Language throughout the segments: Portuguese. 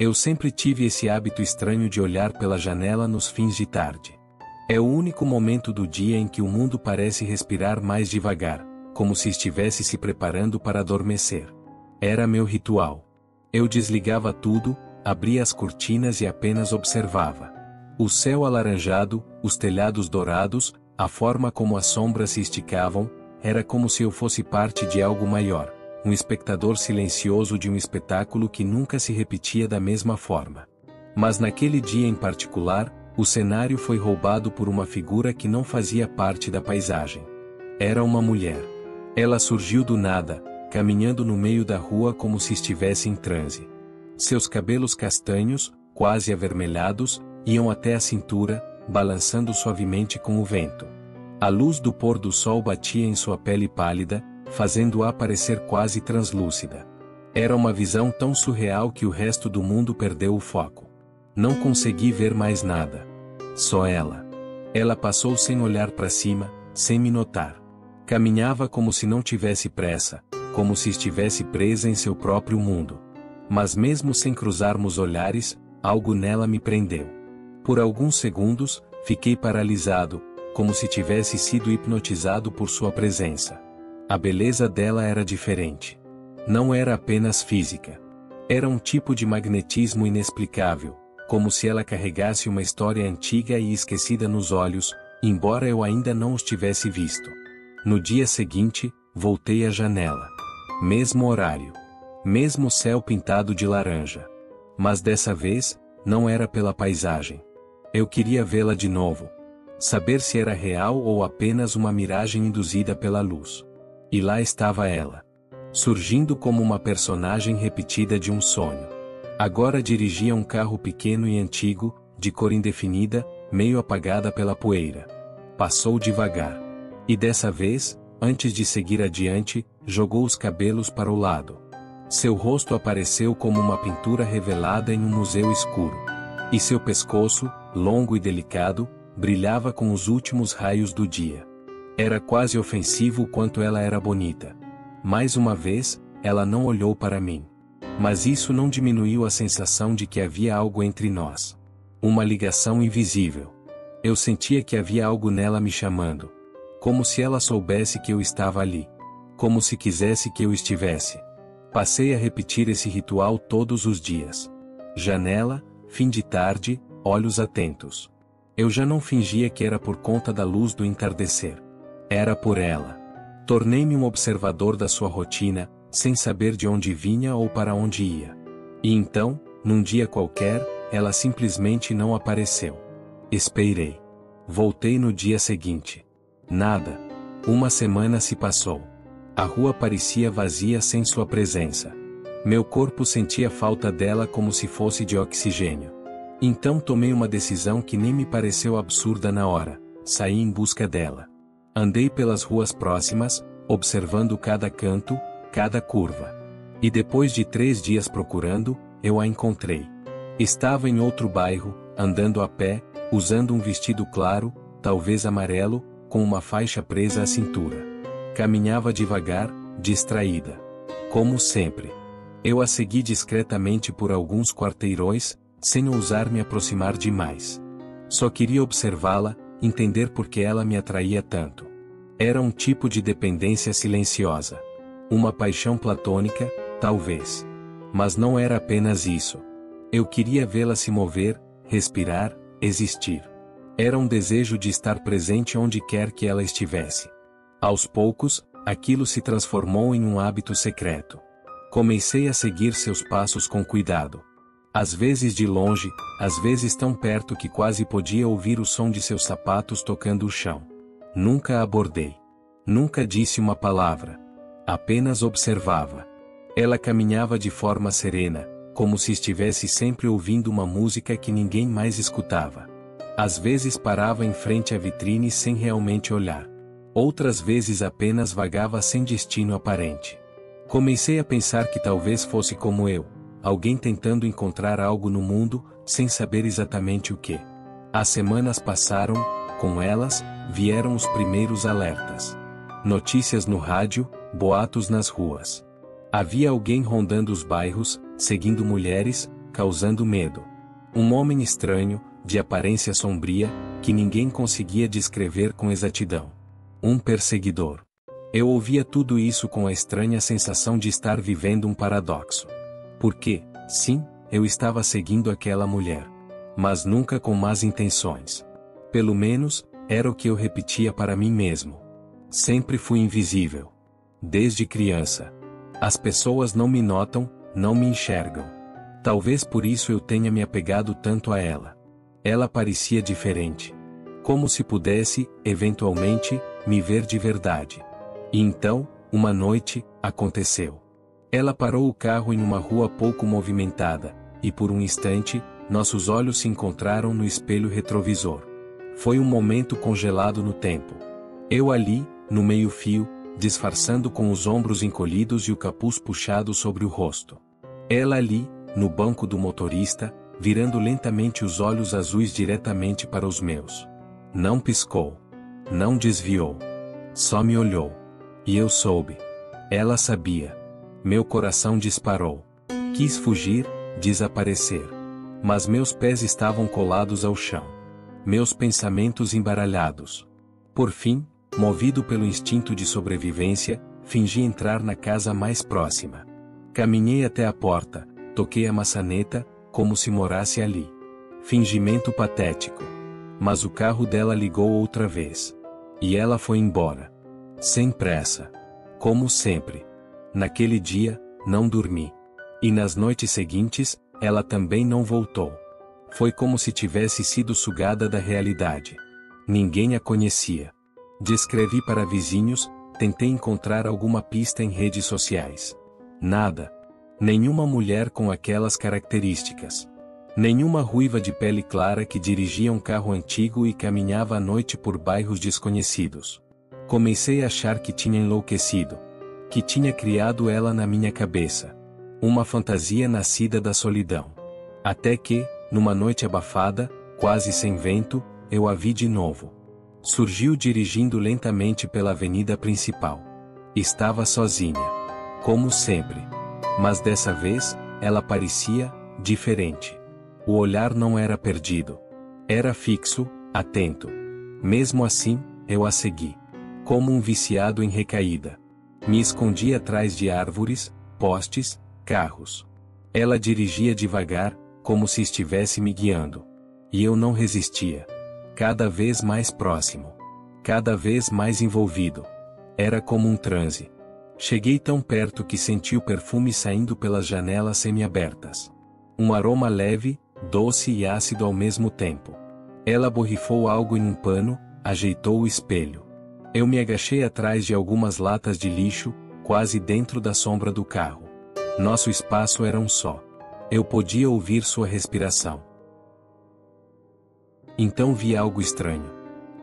Eu sempre tive esse hábito estranho de olhar pela janela nos fins de tarde. É o único momento do dia em que o mundo parece respirar mais devagar, como se estivesse se preparando para adormecer. Era meu ritual. Eu desligava tudo, abria as cortinas e apenas observava. O céu alaranjado, os telhados dourados, a forma como as sombras se esticavam, era como se eu fosse parte de algo maior, um espectador silencioso de um espetáculo que nunca se repetia da mesma forma. Mas naquele dia em particular, o cenário foi roubado por uma figura que não fazia parte da paisagem. Era uma mulher. Ela surgiu do nada, caminhando no meio da rua como se estivesse em transe. Seus cabelos castanhos, quase avermelhados, iam até a cintura, balançando suavemente com o vento. A luz do pôr do sol batia em sua pele pálida, fazendo-a parecer quase translúcida. Era uma visão tão surreal que o resto do mundo perdeu o foco. Não consegui ver mais nada. Só ela. Ela passou sem olhar para cima, sem me notar. Caminhava como se não tivesse pressa, como se estivesse presa em seu próprio mundo. Mas mesmo sem cruzarmos olhares, algo nela me prendeu. Por alguns segundos, fiquei paralisado, como se tivesse sido hipnotizado por sua presença. A beleza dela era diferente. Não era apenas física. Era um tipo de magnetismo inexplicável, como se ela carregasse uma história antiga e esquecida nos olhos, embora eu ainda não os tivesse visto. No dia seguinte, voltei à janela. Mesmo horário. Mesmo céu pintado de laranja. Mas dessa vez, não era pela paisagem. Eu queria vê-la de novo. Saber se era real ou apenas uma miragem induzida pela luz. E lá estava ela. Surgindo como uma personagem repetida de um sonho. Agora dirigia um carro pequeno e antigo, de cor indefinida, meio apagada pela poeira. Passou devagar. E dessa vez, antes de seguir adiante, jogou os cabelos para o lado. Seu rosto apareceu como uma pintura revelada em um museu escuro. E seu pescoço, longo e delicado, brilhava com os últimos raios do dia. Era quase ofensivo quanto ela era bonita. Mais uma vez, ela não olhou para mim. Mas isso não diminuiu a sensação de que havia algo entre nós. Uma ligação invisível. Eu sentia que havia algo nela me chamando. Como se ela soubesse que eu estava ali. Como se quisesse que eu estivesse. Passei a repetir esse ritual todos os dias. Janela, fim de tarde, olhos atentos. Eu já não fingia que era por conta da luz do entardecer. Era por ela. Tornei-me um observador da sua rotina, sem saber de onde vinha ou para onde ia. E então, num dia qualquer, ela simplesmente não apareceu. Esperei. Voltei no dia seguinte. Nada. Uma semana se passou. A rua parecia vazia sem sua presença. Meu corpo sentia falta dela como se fosse de oxigênio. Então tomei uma decisão que nem me pareceu absurda na hora. Saí em busca dela. Andei pelas ruas próximas, observando cada canto, cada curva. E depois de 3 dias procurando, eu a encontrei. Estava em outro bairro, andando a pé, usando um vestido claro, talvez amarelo, com uma faixa presa à cintura. Caminhava devagar, distraída. Como sempre. Eu a segui discretamente por alguns quarteirões, sem ousar me aproximar demais. Só queria observá-la, entender por que ela me atraía tanto. Era um tipo de dependência silenciosa. Uma paixão platônica, talvez. Mas não era apenas isso. Eu queria vê-la se mover, respirar, existir. Era um desejo de estar presente onde quer que ela estivesse. Aos poucos, aquilo se transformou em um hábito secreto. Comecei a seguir seus passos com cuidado. Às vezes de longe, às vezes tão perto que quase podia ouvir o som de seus sapatos tocando o chão. Nunca a abordei. Nunca disse uma palavra. Apenas observava. Ela caminhava de forma serena, como se estivesse sempre ouvindo uma música que ninguém mais escutava. Às vezes parava em frente à vitrine sem realmente olhar. Outras vezes apenas vagava sem destino aparente. Comecei a pensar que talvez fosse como eu, alguém tentando encontrar algo no mundo, sem saber exatamente o que. As semanas passaram, com elas, vieram os primeiros alertas. Notícias no rádio, boatos nas ruas. Havia alguém rondando os bairros, seguindo mulheres, causando medo. Um homem estranho, de aparência sombria, que ninguém conseguia descrever com exatidão. Um perseguidor. Eu ouvia tudo isso com a estranha sensação de estar vivendo um paradoxo. Porque, sim, eu estava seguindo aquela mulher. Mas nunca com más intenções. Pelo menos, era o que eu repetia para mim mesmo. Sempre fui invisível. Desde criança. As pessoas não me notam, não me enxergam. Talvez por isso eu tenha me apegado tanto a ela. Ela parecia diferente. Como se pudesse, eventualmente, me ver de verdade. E então, uma noite, aconteceu. Ela parou o carro em uma rua pouco movimentada, e por um instante, nossos olhos se encontraram no espelho retrovisor. Foi um momento congelado no tempo. Eu ali, no meio-fio, disfarçando com os ombros encolhidos e o capuz puxado sobre o rosto. Ela ali, no banco do motorista, virando lentamente os olhos azuis diretamente para os meus. Não piscou. Não desviou. Só me olhou. E eu soube. Ela sabia. Meu coração disparou. Quis fugir, desaparecer. Mas meus pés estavam colados ao chão. Meus pensamentos embaralhados. Por fim, movido pelo instinto de sobrevivência, fingi entrar na casa mais próxima. Caminhei até a porta, toquei a maçaneta, como se morasse ali. Fingimento patético. Mas o carro dela ligou outra vez. E ela foi embora. Sem pressa. Como sempre. Naquele dia, não dormi. E nas noites seguintes, ela também não voltou. Foi como se tivesse sido sugada da realidade. Ninguém a conhecia. Descrevi para vizinhos, tentei encontrar alguma pista em redes sociais. Nada. Nenhuma mulher com aquelas características. Nenhuma ruiva de pele clara que dirigia um carro antigo e caminhava à noite por bairros desconhecidos. Comecei a achar que tinha enlouquecido. Que tinha criado ela na minha cabeça. Uma fantasia nascida da solidão. Até que, numa noite abafada, quase sem vento, eu a vi de novo. Surgiu dirigindo lentamente pela avenida principal. Estava sozinha. Como sempre. Mas dessa vez, ela parecia diferente. O olhar não era perdido. Era fixo, atento. Mesmo assim, eu a segui. Como um viciado em recaída. Me escondi atrás de árvores, postes, carros. Ela dirigia devagar, como se estivesse me guiando. E eu não resistia. Cada vez mais próximo. Cada vez mais envolvido. Era como um transe. Cheguei tão perto que senti o perfume saindo pelas janelas semiabertas. Um aroma leve, doce e ácido ao mesmo tempo. Ela borrifou algo em um pano, ajeitou o espelho. Eu me agachei atrás de algumas latas de lixo, quase dentro da sombra do carro. Nosso espaço era um só. Eu podia ouvir sua respiração. Então vi algo estranho.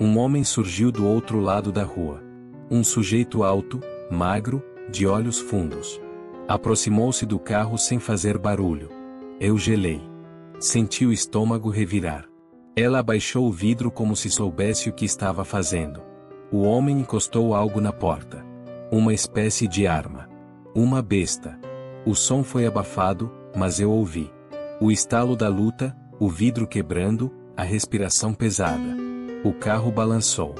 Um homem surgiu do outro lado da rua. Um sujeito alto, magro, de olhos fundos. Aproximou-se do carro sem fazer barulho. Eu gelei. Senti o estômago revirar. Ela abaixou o vidro como se soubesse o que estava fazendo. O homem encostou algo na porta. Uma espécie de arma. Uma besta. O som foi abafado, mas eu ouvi. O estalo da luta, o vidro quebrando, a respiração pesada. O carro balançou.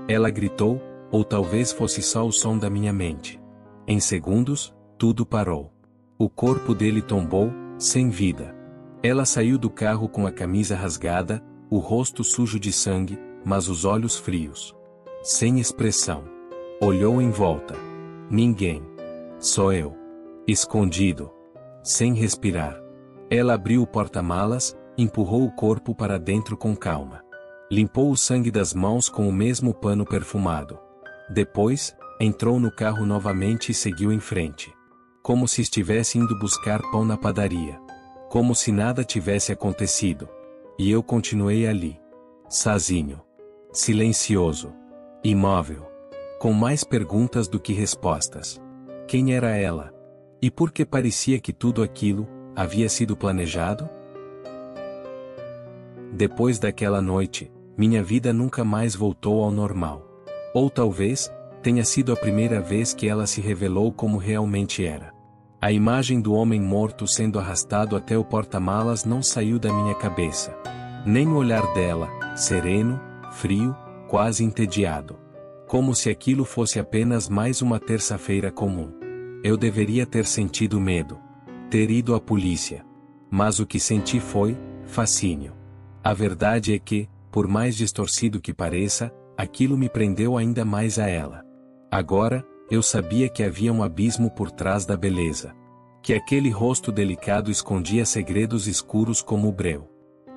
Ela gritou, ou talvez fosse só o som da minha mente. Em segundos, tudo parou. O corpo dele tombou, sem vida. Ela saiu do carro com a camisa rasgada, o rosto sujo de sangue, mas os olhos frios. Sem expressão. Olhou em volta. Ninguém. Só eu. Escondido. Sem respirar. Ela abriu o porta-malas, empurrou o corpo para dentro com calma. Limpou o sangue das mãos com o mesmo pano perfumado. Depois, entrou no carro novamente e seguiu em frente. Como se estivesse indo buscar pão na padaria. Como se nada tivesse acontecido. E eu continuei ali. Sozinho. Silencioso. Imóvel. Com mais perguntas do que respostas. Quem era ela? E por que parecia que tudo aquilo havia sido planejado? Depois daquela noite, minha vida nunca mais voltou ao normal. Ou talvez, tenha sido a primeira vez que ela se revelou como realmente era. A imagem do homem morto sendo arrastado até o porta-malas não saiu da minha cabeça. Nem o olhar dela, sereno, frio, quase entediado. Como se aquilo fosse apenas mais uma terça-feira comum. Eu deveria ter sentido medo. Ter ido à polícia. Mas o que senti foi fascínio. A verdade é que, por mais distorcido que pareça, aquilo me prendeu ainda mais a ela. Agora, eu sabia que havia um abismo por trás da beleza. Que aquele rosto delicado escondia segredos escuros como o breu.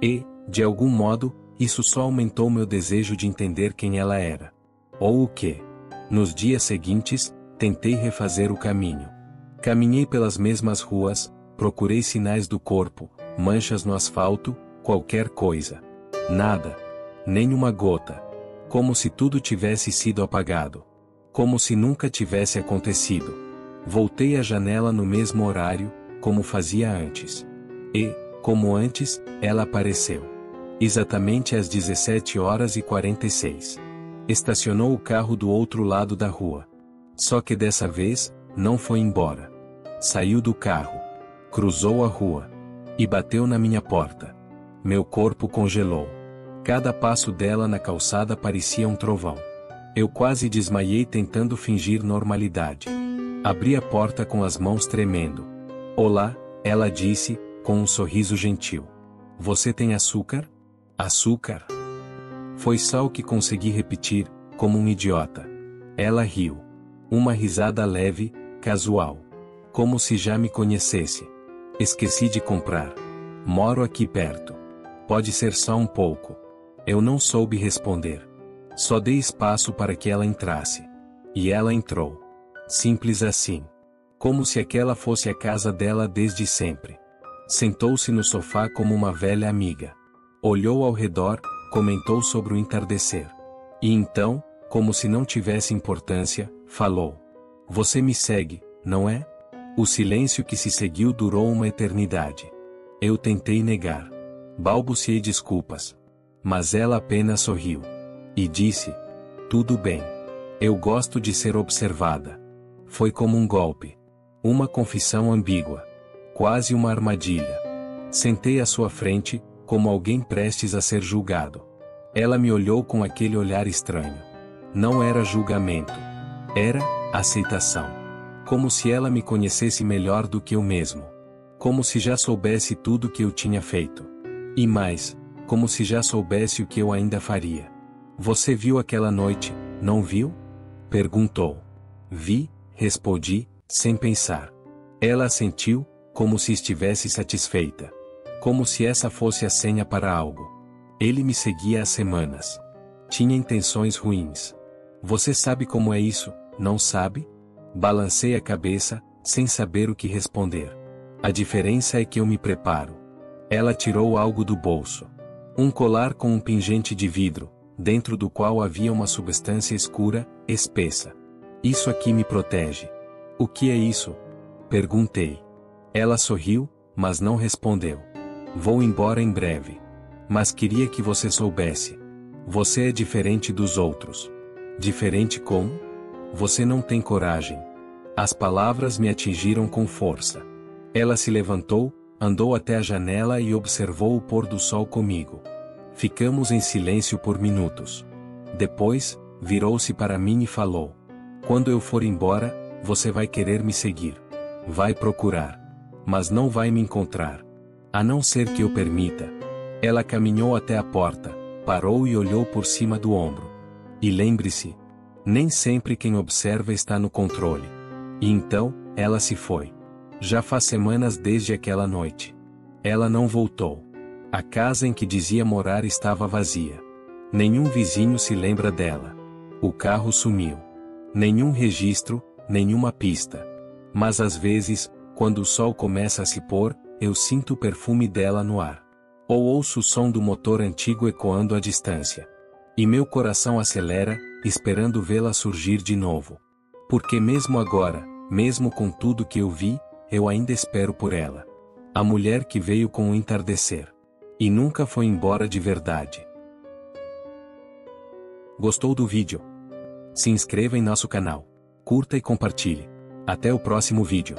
E, de algum modo, isso só aumentou meu desejo de entender quem ela era. Ou o que? Nos dias seguintes, tentei refazer o caminho. Caminhei pelas mesmas ruas, procurei sinais do corpo, manchas no asfalto, qualquer coisa. Nada. Nem uma gota. Como se tudo tivesse sido apagado. Como se nunca tivesse acontecido. Voltei à janela no mesmo horário, como fazia antes. E, como antes, ela apareceu. Exatamente às 17h46. Estacionou o carro do outro lado da rua. Só que dessa vez, não foi embora. Saiu do carro. Cruzou a rua. E bateu na minha porta. Meu corpo congelou. Cada passo dela na calçada parecia um trovão. Eu quase desmaiei tentando fingir normalidade. Abri a porta com as mãos tremendo. Olá, ela disse, com um sorriso gentil. Você tem açúcar? Açúcar? Foi só o que consegui repetir, como um idiota. Ela riu. Uma risada leve, casual. Como se já me conhecesse. Esqueci de comprar. Moro aqui perto. Pode ser só um pouco. Eu não soube responder. Só dei espaço para que ela entrasse. E ela entrou. Simples assim. Como se aquela fosse a casa dela desde sempre. Sentou-se no sofá como uma velha amiga. Olhou ao redor, comentou sobre o entardecer. E então, como se não tivesse importância, falou. Você me segue, não é? O silêncio que se seguiu durou uma eternidade. Eu tentei negar. Balbuciei desculpas. Mas ela apenas sorriu. E disse: tudo bem. Eu gosto de ser observada. Foi como um golpe. Uma confissão ambígua. Quase uma armadilha. Sentei à sua frente, como alguém prestes a ser julgado. Ela me olhou com aquele olhar estranho. Não era julgamento. Era aceitação. Como se ela me conhecesse melhor do que eu mesmo. Como se já soubesse tudo o que eu tinha feito. E mais, como se já soubesse o que eu ainda faria. Você viu aquela noite, não viu? Perguntou. Vi, respondi, sem pensar. Ela assentiu, como se estivesse satisfeita. Como se essa fosse a senha para algo. Ele me seguia há semanas. Tinha intenções ruins. Você sabe como é isso, não sabe? Balancei a cabeça, sem saber o que responder. A diferença é que eu me preparo. Ela tirou algo do bolso. Um colar com um pingente de vidro, dentro do qual havia uma substância escura, espessa. Isso aqui me protege. O que é isso? Perguntei. Ela sorriu, mas não respondeu. Vou embora em breve. Mas queria que você soubesse. Você é diferente dos outros. Diferente como? Você não tem coragem. As palavras me atingiram com força. Ela se levantou, andou até a janela e observou o pôr do sol comigo. Ficamos em silêncio por minutos. Depois, virou-se para mim e falou. Quando eu for embora, você vai querer me seguir. Vai procurar. Mas não vai me encontrar. A não ser que eu permita. Ela caminhou até a porta, parou e olhou por cima do ombro. E lembre-se, nem sempre quem observa está no controle. E então, ela se foi. Já faz semanas desde aquela noite. Ela não voltou. A casa em que dizia morar estava vazia. Nenhum vizinho se lembra dela. O carro sumiu. Nenhum registro, nenhuma pista. Mas às vezes, quando o sol começa a se pôr, eu sinto o perfume dela no ar. Ou ouço o som do motor antigo ecoando à distância. E meu coração acelera, esperando vê-la surgir de novo. Porque mesmo agora, mesmo com tudo que eu vi, eu ainda espero por ela. A mulher que veio com o entardecer. E nunca foi embora de verdade. Gostou do vídeo? Se inscreva em nosso canal. Curta e compartilhe. Até o próximo vídeo.